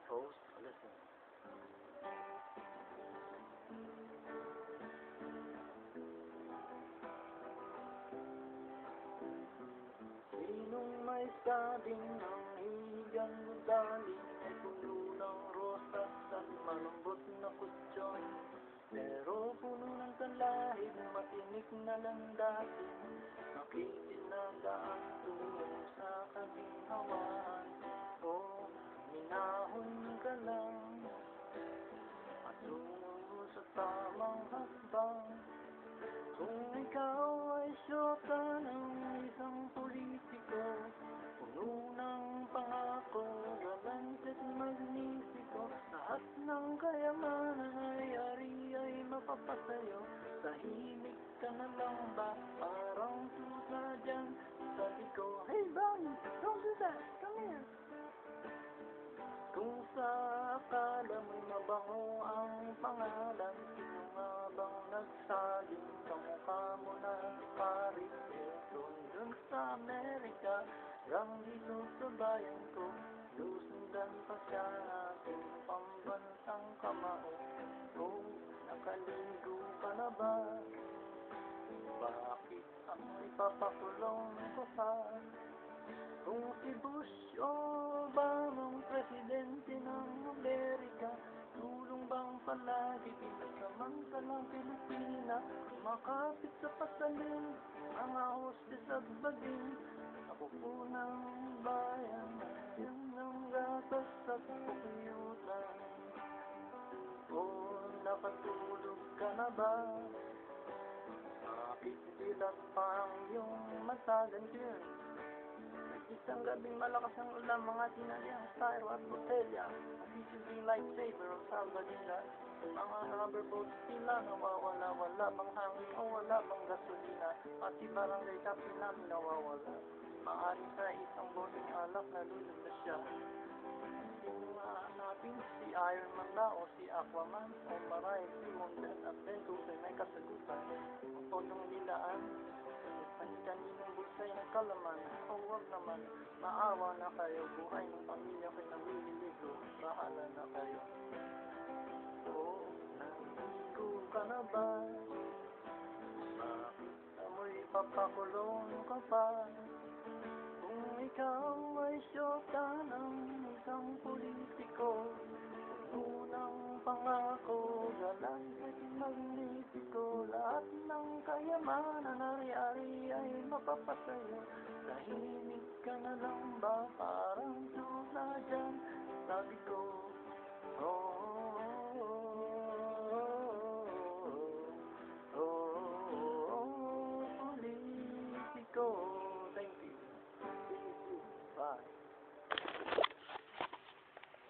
host, listen. Sinong may sabing ang higang ugali ay puno ng rosas at malambot na kutsyon? Pero puno ng talahib, matinik na landasin, makikinaga ang tungo sa kaming hawaan. O, minahon ka lang at tungo sa tamang hakbang. Kung ikaw ay syota ng isang politiko, puno ng pangako, galante't magnisiko, lahat ng kayamanan ay ari-ay mapapasayo. Tahimik ka na lang ba, parang tusa dyan? Sabi ko, hey Bonnie, don't do that, come here. Kung sa akala mo'y mabango ang pangalan, sino nga bang nagsaging kamukha mo na Paris Hilton? Dun sa Amerika, hanggang dito sa bayan ko, lusundan pa siya ating pambansang kamao. Oh, nakaligo ka na ba? Bakit amoy papakulong ko pa? Kung si Bush o Obamang presidente ng Amerika, tulong bang palagi pinasamantalang Pilipina? Kumakapit sa pasalin, mga hostes at baging, ako po ng bayan, yun ang gatas at pukuyutan. O, nakatulog ka na ba? Bakit dilat pa ang iyong mata? Ganyan. Isang gabing malakas ang ulam, mga tinaliang styro at botelya, at isubing lightsaber o sabalina. Mga rubber boats tila nawawala, wala bang hangin o wala bang gasolina, pati barangay captain namin nawawala. Maaaring sa isang boteng alak nalulog na siya. Sino nga hanapin, si Iron Man ba o si Aquaman o marahil si Mondan at Ventus ay may kasagutan. Ang tolong nilaan, kaninong bulsay ng kalaman, o huwag naman, maawa na kayo, buhay ng pamilya ko'y namimiligo, bahala na kayo. O, naligo ka na ba? Bakit amoy papakulong ka pa? Kung ikaw ay syota ng isang politiko, unang pangako, galante't magnisiko, lahat ng kayamanan ari-ari ay mapapasayo. Tahimik ka na lang ba, parang tula dyan? Sabi ko, politiko.